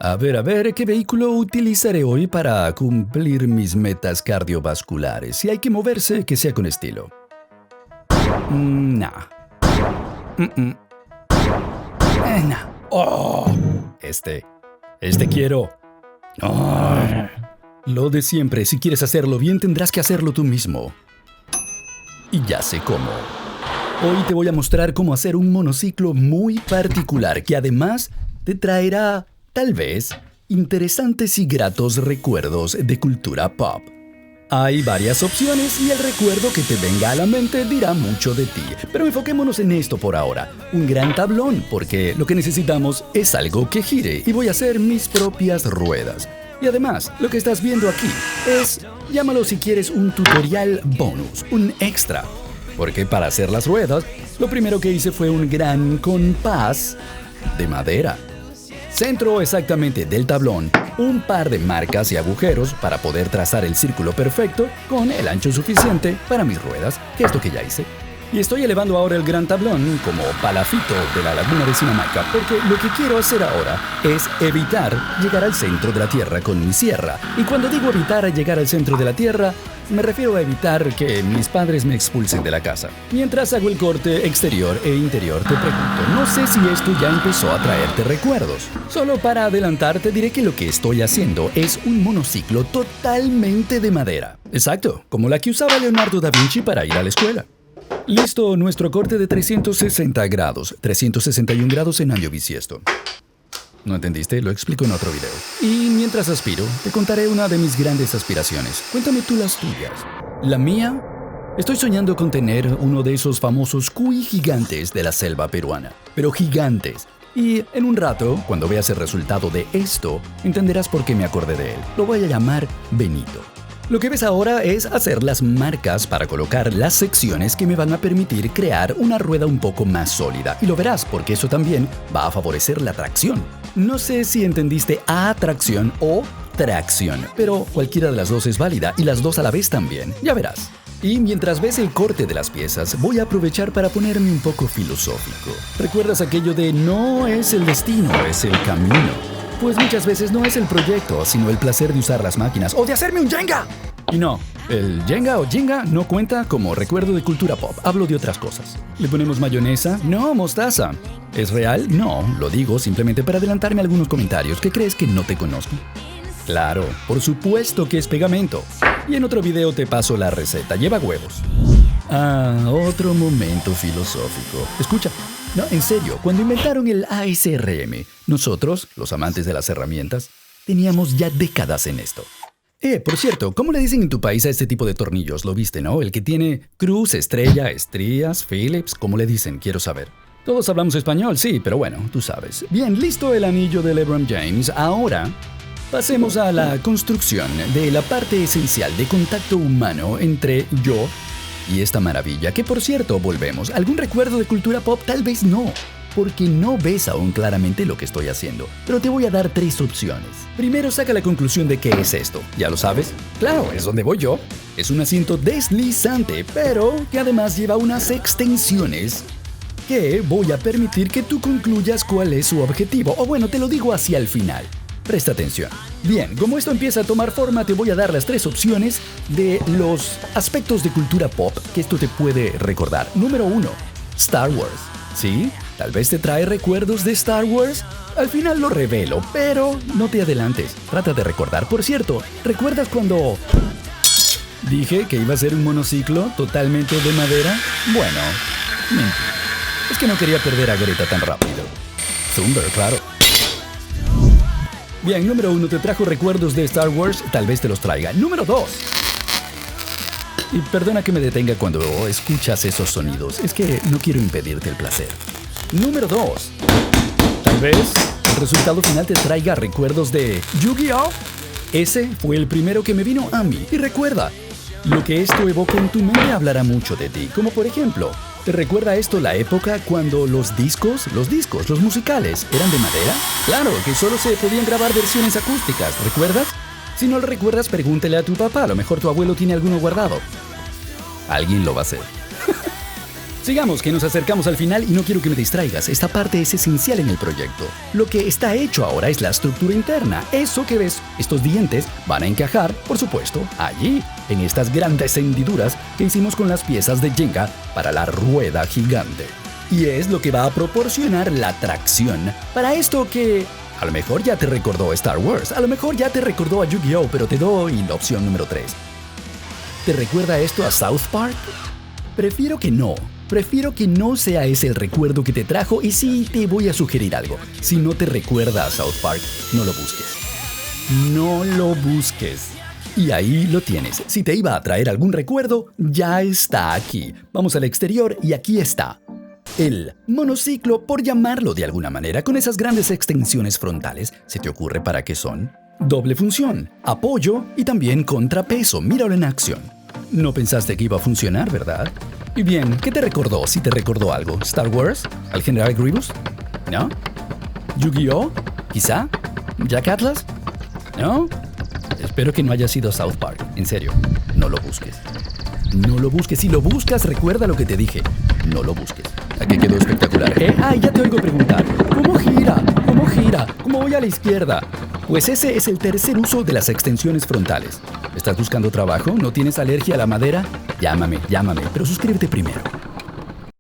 A ver, ¿qué vehículo utilizaré hoy para cumplir mis metas cardiovasculares? Si hay que moverse, que sea con estilo. Nah. Nah. Oh, este quiero. Oh. Lo de siempre, si quieres hacerlo bien, tendrás que hacerlo tú mismo. Y ya sé cómo. Hoy te voy a mostrar cómo hacer un monociclo muy particular que además te traerá, tal vez, interesantes y gratos recuerdos de cultura pop. Hay varias opciones y el recuerdo que te venga a la mente dirá mucho de ti. Pero enfoquémonos en esto por ahora. Un gran tablón, porque lo que necesitamos es algo que gire y voy a hacer mis propias ruedas. Y además, lo que estás viendo aquí es, llámalo si quieres, un tutorial bonus, un extra. Porque para hacer las ruedas, lo primero que hice fue un gran compás de madera. Centro exactamente del tablón, un par de marcas y agujeros para poder trazar el círculo perfecto con el ancho suficiente para mis ruedas, que es lo que ya hice. Y estoy elevando ahora el gran tablón como palafito de la laguna de Sinamaca, porque lo que quiero hacer ahora es evitar llegar al centro de la Tierra con mi sierra. Y cuando digo evitar llegar al centro de la Tierra, me refiero a evitar que mis padres me expulsen de la casa. Mientras hago el corte exterior e interior, te pregunto, no sé si esto ya empezó a traerte recuerdos. Solo para adelantar, te diré que lo que estoy haciendo es un monociclo totalmente de madera. Exacto, como la que usaba Leonardo da Vinci para ir a la escuela. Listo, nuestro corte de 360 grados, 361 grados en año bisiesto. ¿No entendiste? Lo explico en otro video. Y mientras aspiro, te contaré una de mis grandes aspiraciones. Cuéntame tú las tuyas. La mía, estoy soñando con tener uno de esos famosos cuy gigantes de la selva peruana. Pero gigantes. Y en un rato, cuando veas el resultado de esto, entenderás por qué me acordé de él. Lo voy a llamar Benito. Lo que ves ahora es hacer las marcas para colocar las secciones que me van a permitir crear una rueda un poco más sólida. Y lo verás, porque eso también va a favorecer la tracción. No sé si entendiste atracción o tracción, pero cualquiera de las dos es válida y las dos a la vez también. Ya verás. Y mientras ves el corte de las piezas, voy a aprovechar para ponerme un poco filosófico. ¿Recuerdas aquello de no es el destino, es el camino? Pues muchas veces no es el proyecto, sino el placer de usar las máquinas o de hacerme un Jenga. Y no, el Jenga o Jenga no cuenta como recuerdo de cultura pop. Hablo de otras cosas. ¿Le ponemos mayonesa? No, mostaza. ¿Es real? No, lo digo simplemente para adelantarme a algunos comentarios. ¿Qué crees que no te conozco? Claro, por supuesto que es pegamento. Y en otro video te paso la receta. Lleva huevos. Otro momento filosófico. Escucha. No, en serio, cuando inventaron el ASRM, nosotros, los amantes de las herramientas, teníamos ya décadas en esto. Por cierto, ¿cómo le dicen en tu país a este tipo de tornillos? Lo viste, ¿no? El que tiene cruz, estrella, estrías, Phillips, ¿cómo le dicen? Quiero saber. Todos hablamos español, sí, pero bueno, tú sabes. Bien, listo el anillo de LeBron James. Ahora, pasemos a la construcción de la parte esencial de contacto humano entre yo y esta maravilla, que por cierto, volvemos. ¿Algún recuerdo de cultura pop? Tal vez no, porque no ves aún claramente lo que estoy haciendo. Pero te voy a dar 3 opciones. Primero, saca la conclusión de qué es esto. ¿Ya lo sabes? Claro, es donde voy yo. Es un asiento deslizante, pero que además lleva unas extensiones que voy a permitir que tú concluyas cuál es su objetivo. O bueno, te lo digo hacia el final. Presta atención. Bien, como esto empieza a tomar forma, te voy a dar las 3 opciones de los aspectos de cultura pop que esto te puede recordar. Número 1, Star Wars. ¿Sí? Tal vez te trae recuerdos de Star Wars. Al final lo revelo, pero no te adelantes. Trata de recordar. Por cierto, ¿recuerdas cuando dije que iba a ser un monociclo totalmente de madera? Bueno, mentira. Es que no quería perder a Greta tan rápido. Thunder, claro. Bien, número 1, te trajo recuerdos de Star Wars, tal vez te los traiga. Número 2. Y perdona que me detenga cuando escuchas esos sonidos, es que no quiero impedirte el placer. Número 2. Tal vez el resultado final te traiga recuerdos de Yu-Gi-Oh! Ese fue el primero que me vino a mí. Y recuerda, lo que esto evoca en tu mente hablará mucho de ti. Como por ejemplo, ¿te recuerda esto la época cuando los musicales, eran de madera? Claro, que solo se podían grabar versiones acústicas, ¿recuerdas? Si no lo recuerdas, pregúntale a tu papá, a lo mejor tu abuelo tiene alguno guardado. Alguien lo va a hacer. Sigamos, que nos acercamos al final y no quiero que me distraigas. Esta parte es esencial en el proyecto. Lo que está hecho ahora es la estructura interna. Eso que ves, estos dientes van a encajar, por supuesto, allí, en estas grandes hendiduras que hicimos con las piezas de Jenga para la rueda gigante. Y es lo que va a proporcionar la tracción para esto que a lo mejor ya te recordó Star Wars, a lo mejor ya te recordó a Yu-Gi-Oh, pero te doy la opción número 3. ¿Te recuerda esto a South Park? Prefiero que no sea ese el recuerdo que te trajo y sí te voy a sugerir algo. Si no te recuerda a South Park, no lo busques. No lo busques. Y ahí lo tienes. Si te iba a traer algún recuerdo, ya está aquí. Vamos al exterior y aquí está. El monociclo, por llamarlo de alguna manera, con esas grandes extensiones frontales. ¿Se te ocurre para qué son? Doble función, apoyo y también contrapeso. Míralo en acción. No pensaste que iba a funcionar, ¿verdad? Y bien, ¿qué te recordó? Si te recordó algo. ¿Star Wars? ¿Al General Grievous? ¿No? ¿Yu-Gi-Oh? ¿Quizá? ¿Jack Atlas? ¿No? Espero que no haya sido South Park. En serio, no lo busques. No lo busques. Si lo buscas, recuerda lo que te dije. No lo busques. Aquí quedó espectacular. ¡Ay, ya te oigo preguntar! ¿Cómo gira? ¿Cómo gira? ¿Cómo voy a la izquierda? Pues ese es el tercer uso de las extensiones frontales. ¿Estás buscando trabajo? ¿No tienes alergia a la madera? Llámame, pero suscríbete primero.